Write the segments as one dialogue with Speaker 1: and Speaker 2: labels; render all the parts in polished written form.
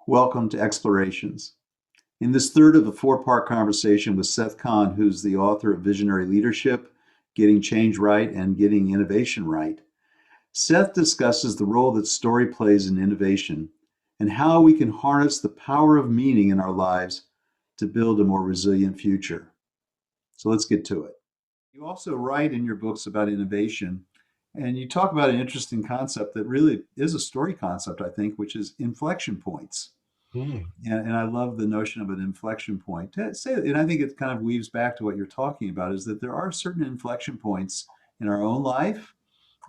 Speaker 1: Welcome to Explorations. In this third of a four-part conversation with Seth Kahan, who's the author of Visionary Leadership, Getting Change Right, and Getting Innovation Right, Seth discusses the role that story plays in innovation and how we can harness the power of meaning in our lives to build a more resilient future. So let's get to it. You also write in your books about innovation, and you talk about an interesting concept that really is a story concept, I think, which is inflection points.
Speaker 2: Mm.
Speaker 1: And I love the notion of an inflection point. And I think it kind of weaves back to what you're talking about, is that there are certain inflection points in our own life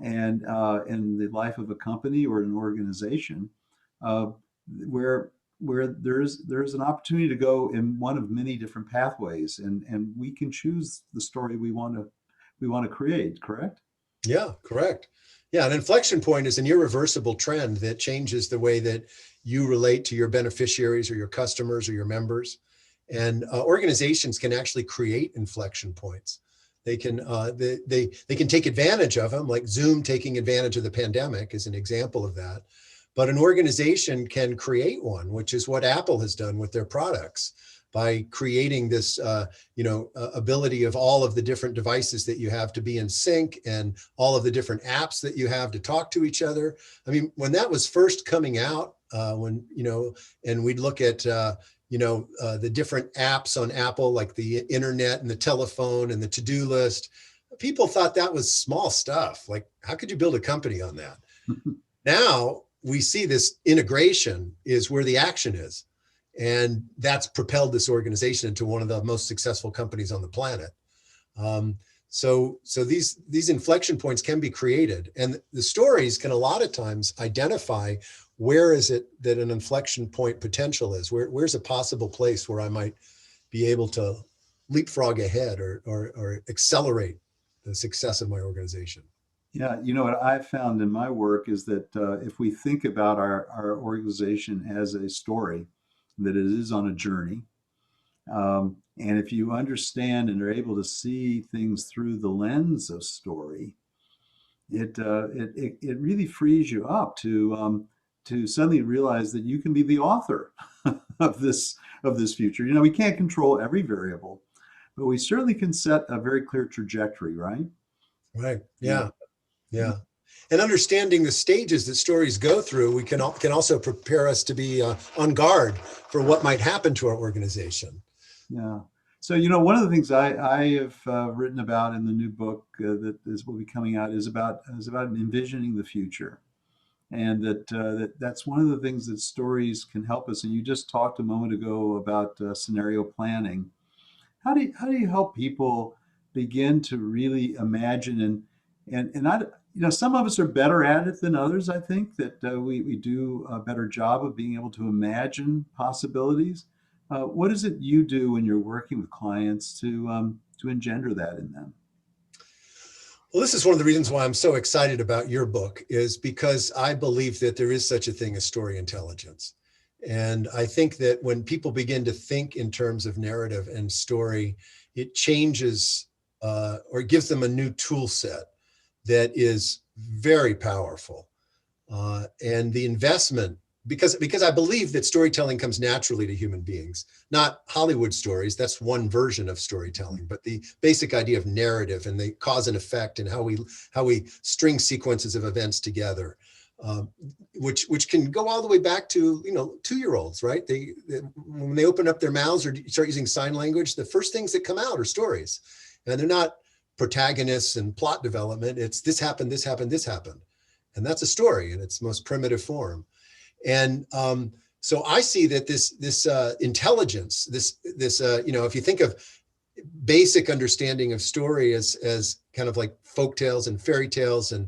Speaker 1: and in the life of a company or an organization uh, where there's an opportunity to go in one of many different pathways, and we can choose the story we want to create. Correct?
Speaker 2: Yeah, correct. Yeah, an inflection point is an irreversible trend that changes the way that you relate to your beneficiaries or your customers or your members. And organizations can actually create inflection points. They can they can take advantage of them, like Zoom taking advantage of the pandemic is an example of that. But an organization can create one, which is what Apple has done with their products by creating this ability of all of the different devices that you have to be in sync and all of the different apps that you have to talk to each other. I mean, when that was first coming out, and we'd look at the different apps on Apple, like the internet and the telephone and the to-do list, people thought that was small stuff. Like, how could you build a company on that? Now we see this integration is where the action is. And that's propelled this organization into one of the most successful companies on the planet. So these inflection points can be created, and the stories can a lot of times identify where is it that an inflection point potential is. Where's a possible place where I might be able to leapfrog ahead or accelerate the success of my organization.
Speaker 1: Yeah, you know what I've found in my work is that if we think about our organization as a story, that it is on a journey, and if you understand and are able to see things through the lens of story, it really frees you up to suddenly realize that you can be the author of this future. You know, we can't control every variable, but we certainly can set a very clear trajectory, right?
Speaker 2: Right. Yeah. Yeah. And understanding the stages that stories go through, we can also prepare us to be on guard for what might happen to our organization.
Speaker 1: Yeah. So, you know, one of the things I have written about in the new book will be coming out is about envisioning the future, and that's one of the things that stories can help us. And you just talked a moment ago about scenario planning. How do you help people begin to really imagine and I, you know, some of us are better at it than others. I think that we do a better job of being able to imagine possibilities. What is it you do when you're working with clients to engender that in them?
Speaker 2: Well, this is one of the reasons why I'm so excited about your book, is because I believe that there is such a thing as story intelligence. And I think that when people begin to think in terms of narrative and story, it changes or gives them a new tool set that is very powerful. And the investment, because I believe that storytelling comes naturally to human beings, not Hollywood stories. That's one version of storytelling, but the basic idea of narrative and the cause and effect and how we string sequences of events together, which can go all the way back to 2-year-olds, right? They when they open up their mouths or start using sign language, the first things that come out are stories, and they're not protagonists and plot development. It's this happened, this happened, this happened. And that's a story in its most primitive form. And so I see that this intelligence, if you think of basic understanding of story as kind of like folk tales and fairy tales and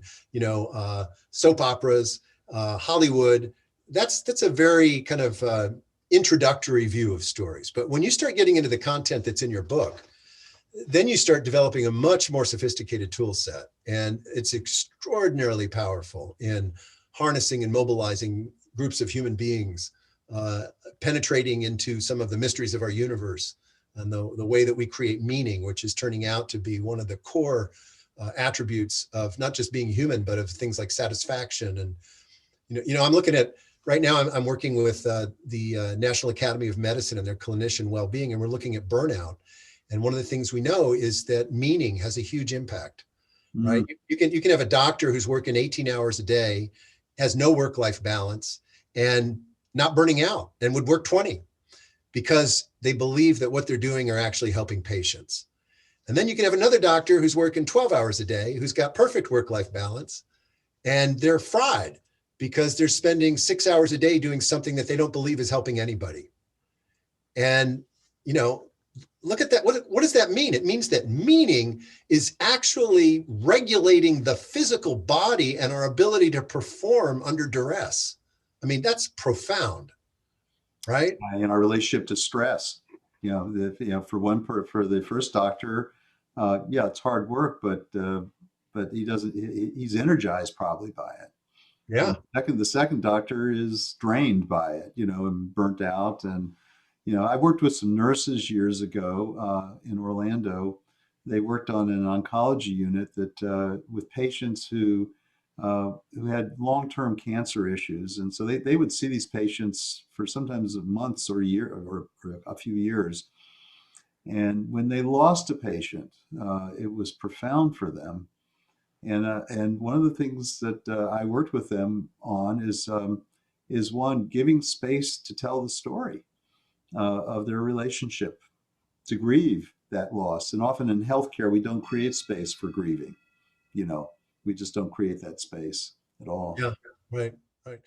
Speaker 2: soap operas, Hollywood, that's a very kind of introductory view of stories. But when you start getting into the content that's in your book, then you start developing a much more sophisticated tool set, and it's extraordinarily powerful in harnessing and mobilizing groups of human beings uh, penetrating into some of the mysteries of our universe and the way that we create meaning, which is turning out to be one of the core attributes of not just being human, but of things like satisfaction. And I'm looking at right now. I'm working with the National Academy of Medicine and their clinician well-being, and we're looking at burnout. And one of the things we know is that meaning has a huge impact, right?
Speaker 1: Mm.
Speaker 2: You can have a doctor who's working 18 hours a day, has no work-life balance, and not burning out, and would work 20 because they believe that what they're doing are actually helping patients. And then you can have another doctor who's working 12 hours a day, who's got perfect work-life balance, and they're fried because they're spending 6 hours a day doing something that they don't believe is helping anybody. And, look at that. What does that mean? It means that meaning is actually regulating the physical body and our ability to perform under duress. I mean, that's profound, right?
Speaker 1: In our relationship to stress. For the first doctor, yeah, it's hard work, but he's energized probably by it.
Speaker 2: Yeah.
Speaker 1: The second doctor is drained by it, and burnt out. And I worked with some nurses years ago in Orlando. They worked on an oncology unit that with patients who had long-term cancer issues, and so they would see these patients for sometimes months or a year or a few years. And when they lost a patient, it was profound for them. And one of the things that I worked with them on is one, giving space to tell the story of their relationship, to grieve that loss. And often in healthcare, we don't create space for grieving. You know, we just don't create that space at all.
Speaker 2: Yeah. Right. Right.